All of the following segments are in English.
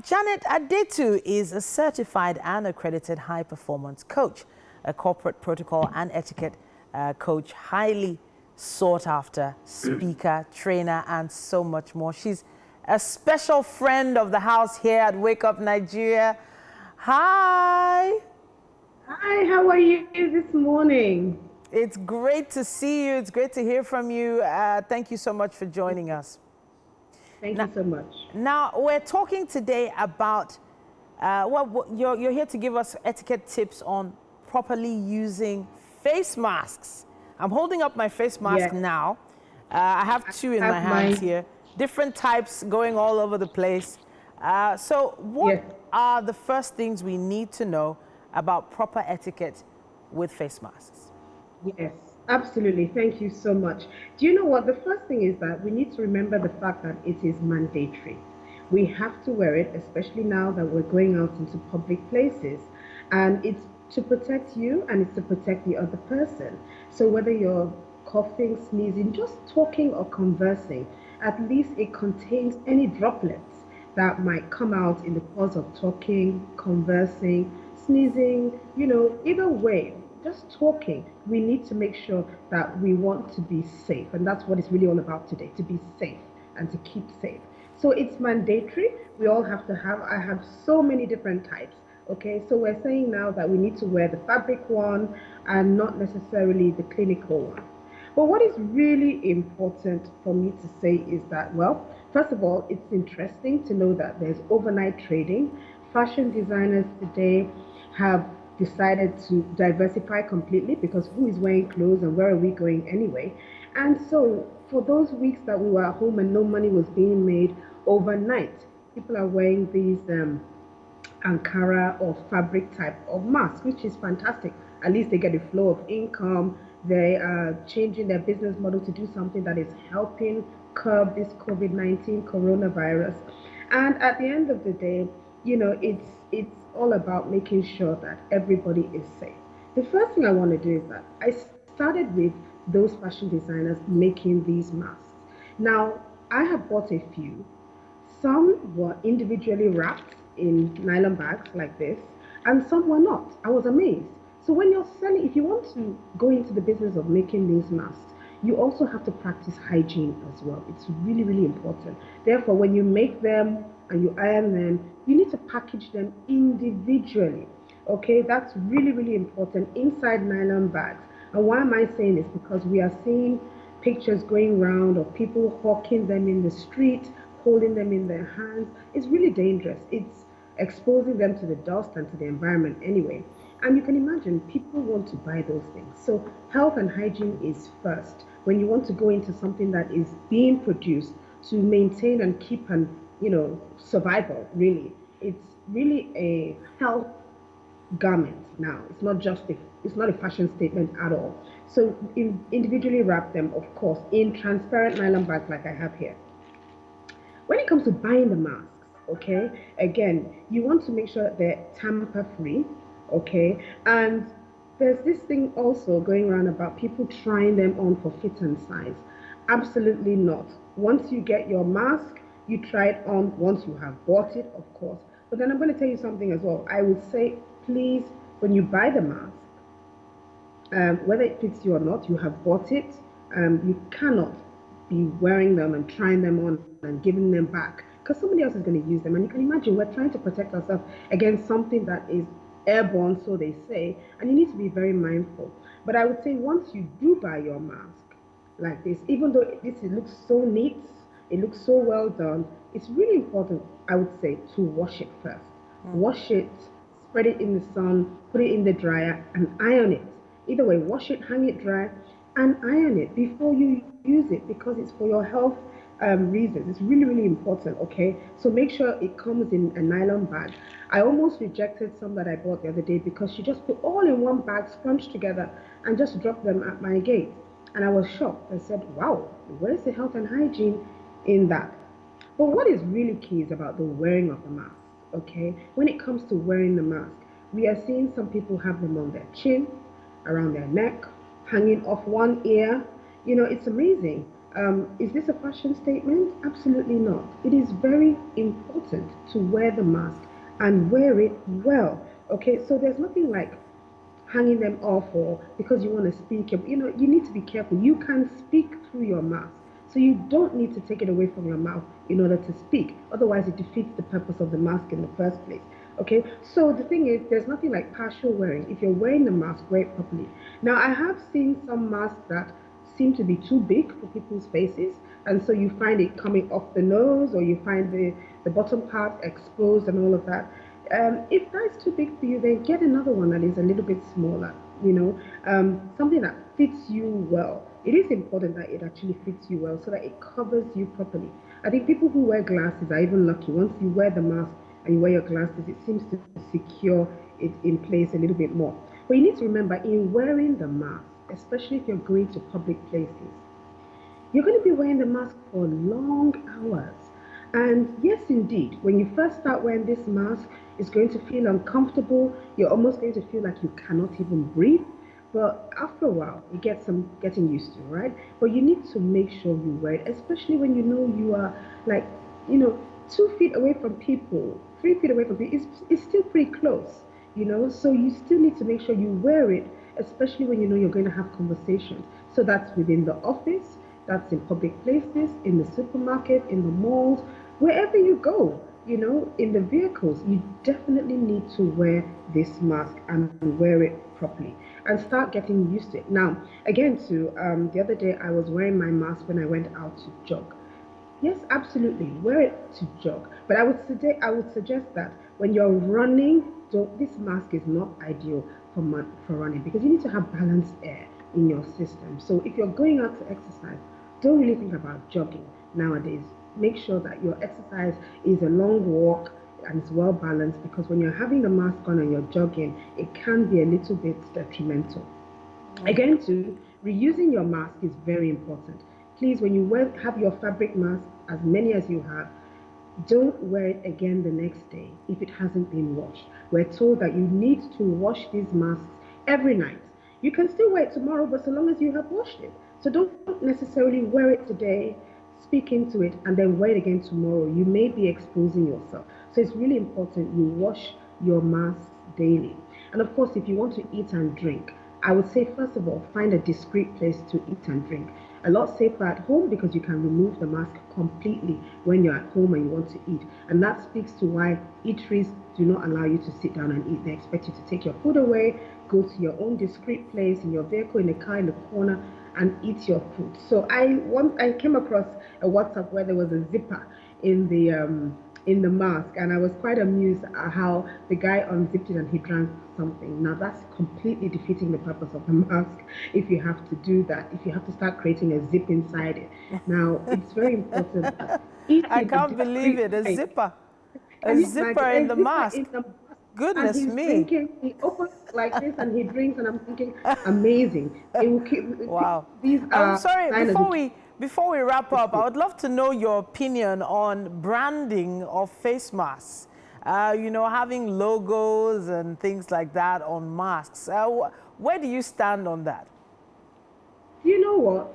Janet Adetu is a certified and accredited high-performance coach, a corporate protocol and etiquette coach, highly sought-after speaker, trainer, and so much more. She's a special friend of the house here at Wake Up Nigeria. Hi. Hi, how are you this morning? It's great to see you. It's great to hear from you. Thank you so much for joining us. Thank Now, you so much. now we're talking today about, you're here to give us etiquette tips on properly using face masks. I'm holding up my face mask Yes, now. I have two I in my have hands mine. here, different types going all over the place. So what Yes, are the first things we need to know about proper etiquette with face masks? yes, absolutely. Thank you so much. Do you know what? The first thing is that we need to remember the fact that it is mandatory. We have to wear it, especially now that we're going out into public places. And it's to protect you and it's to protect the other person. So whether you're coughing, sneezing, just talking or conversing, at least it contains any droplets that might come out in the course of talking, conversing, sneezing, either way, just talking. We need to make sure that we want to be safe. And that's what it's really all about today, to be safe and to keep safe. So it's mandatory. We all have to have, I have so many different types. Okay, so we're saying now that we need to wear the fabric one and not necessarily the clinical one. But what is really important for me to say is that, well, first of all, it's interesting to know that there's overnight trading. Fashion designers today have decided to diversify completely because who is wearing clothes and where are we going anyway? And so, for those weeks that we were at home and no money was being made overnight, people are wearing these Ankara or fabric type of mask, which is fantastic. At least they get a flow of income. They are changing their business model to do something that is helping curb this COVID-19 coronavirus. And at the end of the day, it's all about making sure that everybody is safe. The first thing I want to do is that I started with those fashion designers making these masks. Now, I have bought a few. Some were individually wrapped in nylon bags like this, and some were not. I was amazed. So when you're selling, if you want to go into the business of making these masks, you also have to practice hygiene as well. It's really, really important. Therefore, when you make them and you iron them, you need to package them individually. Okay, that's really, really important inside nylon bags. And why am I saying this? Because we are seeing pictures going around of people hawking them in the street, holding them in their hands. It's really dangerous. It's exposing them to the dust and to the environment anyway. And you can imagine people want to buy those things. So health and hygiene is first. When you want to go into something that is being produced to maintain and keep and survival, really, it's really a health garment now. It's not a fashion statement at all. So individually wrap them, of course, in transparent nylon bags like I have here. When it comes to buying the masks, okay, again, you want to make sure that they're tamper free, okay, and there's this thing also going around about people trying them on for fit and size. Absolutely not. Once you get your mask, you try it on once you have bought it, of course. But then I'm going to tell you something as well. I would say, please, when you buy the mask, whether it fits you or not, you have bought it. You cannot be wearing them and trying them on and giving them back because somebody else is going to use them. And you can imagine we're trying to protect ourselves against something that is airborne, so they say, and you need to be very mindful. But I would say once you do buy your mask like this, even though it looks so neat, it looks so well done, it's really important, I would say, to wash it first. Wash it, spread it in the sun, put it in the dryer, and iron it. Either way, wash it, hang it dry, and iron it before you use it because it's for your health reasons. It's really, really important, okay? So make sure it comes in a nylon bag. I almost rejected some that I bought the other day because she just put all in one bag, scrunched together, and just dropped them at my gate. And I was shocked. I said, wow, where's the health and hygiene in that? But what is really key is about the wearing of the mask, okay? When it comes to wearing the mask, we are seeing some people have them on their chin, around their neck, hanging off one ear. It's amazing. Is this a fashion statement? Absolutely not. It is very important to wear the mask and wear it well. Okay, so there's nothing like hanging them off or because you want to speak. You know, you need to be careful. You can speak through your mask. So you don't need to take it away from your mouth in order to speak. Otherwise, it defeats the purpose of the mask in the first place. Okay, so the thing is, there's nothing like partial wearing. If you're wearing the mask, wear it properly. Now, I have seen some masks that seem to be too big for people's faces, and so you find it coming off the nose, or you find the bottom part exposed and all of that. If that's too big for you, then get another one that is a little bit smaller, something that fits you well. It is important that it actually fits you well so that it covers you properly. I think people who wear glasses are even lucky. Once you wear the mask and you wear your glasses, it seems to secure it in place a little bit more. But you need to remember, in wearing the mask, especially if you're going to public places, you're going to be wearing the mask for long hours. And yes, indeed, when you first start wearing this mask, it's going to feel uncomfortable. You're almost going to feel like you cannot even breathe. But after a while, you get some getting used to, right? But you need to make sure you wear it, especially when you know you are like, 2 feet away from people, 3 feet away from people. It's still pretty close. So you still need to make sure you wear it, especially when you know you're going to have conversations. So that's within the office, that's in public places, in the supermarket, in the malls, wherever you go, in the vehicles, you definitely need to wear this mask and wear it properly and start getting used to it. Now, again, the other day I was wearing my mask when I went out to jog. Yes, absolutely. Wear it to jog. But I would suggest that when you're running, this mask is not ideal for running because you need to have balanced air in your system. So if you're going out to exercise, don't really think about jogging nowadays. Make sure that your exercise is a long walk and it's well balanced because when you're having the mask on and you're jogging, it can be a little bit detrimental. Again, too, reusing your mask is very important. Please, when you have your fabric mask, as many as you have, don't wear it again the next day if it hasn't been washed. We're told that you need to wash these masks every night. You can still wear it tomorrow, but so long as you have washed it. So don't necessarily wear it today, speak into it, and then wear it again tomorrow. You may be exposing yourself. So it's really important you wash your masks daily. And of course, if you want to eat and drink, I would say, first of all, find a discreet place to eat and drink. A lot safer at home because you can remove the mask completely when you're at home and you want to eat. And that speaks to why eateries do not allow you to sit down and eat. They expect you to take your food away, go to your own discreet place in your vehicle, in the car, in the corner, and eat your food. So I came across a WhatsApp where there was a zipper in the mask, and I was quite amused at how the guy unzipped it and he drank something. Now that's completely defeating the purpose of the mask if you have to do that, if you have to start creating a zip inside it. Now it's very important that I can't believe it, a zipper. A Can you zipper imagine? in A the zipper mask. in the mask. And Goodness he's me. drinking, he opens like this and he drinks, and I'm thinking, amazing. It will keep, Wow. these I'm are sorry, designers who keep before we wrap the up, I state. would love to know your opinion on branding of face masks. Having logos and things like that on masks. Where do you stand on that? You know what?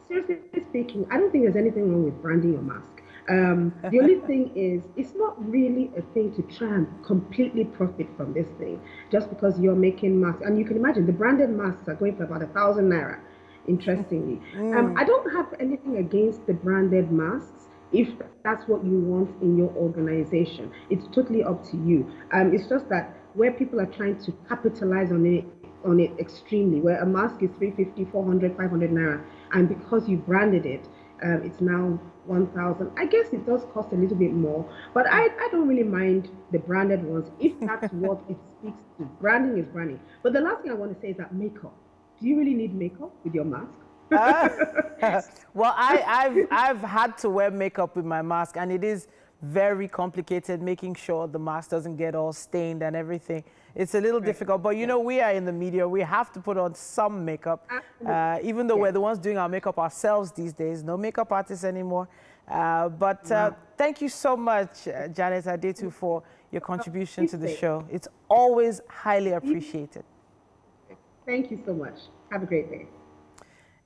Seriously speaking, I don't think there's anything wrong with branding your mask. The only thing is, it's not really a thing to try and completely profit from this thing just because you're making masks. And you can imagine the branded masks are going for about 1,000 naira, interestingly. I don't have anything against the branded masks if that's what you want in your organization. It's totally up to you. It's just that where people are trying to capitalize on it extremely, where a mask is 350, 400, 500 naira, and because you branded it, it's now 1,000. I guess it does cost a little bit more, but I don't really mind the branded ones if that's what it speaks to. Branding is branding. But the last thing I want to say is that makeup. Do you really need makeup with your mask? Uh, well, I've had to wear makeup with my mask, and it is very complicated making sure the mask doesn't get all stained and everything. It's a little Right. difficult, but Yeah. we are in the media. We have to put on some makeup, even though Yes. we're the ones doing our makeup ourselves these days. No makeup artists anymore. But Wow. thank you so much, Janet Adetu, for your contribution Keep to the safe. show. It's always highly appreciated. Thank you so much. Have a great day.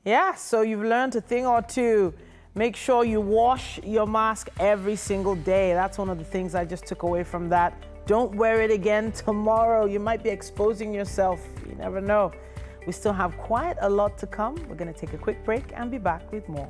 Yeah, so you've learned a thing or two. Make sure you wash your mask every single day. That's one of the things I just took away from that. Don't wear it again tomorrow. You might be exposing yourself. You never know. We still have quite a lot to come. We're going to take a quick break and be back with more.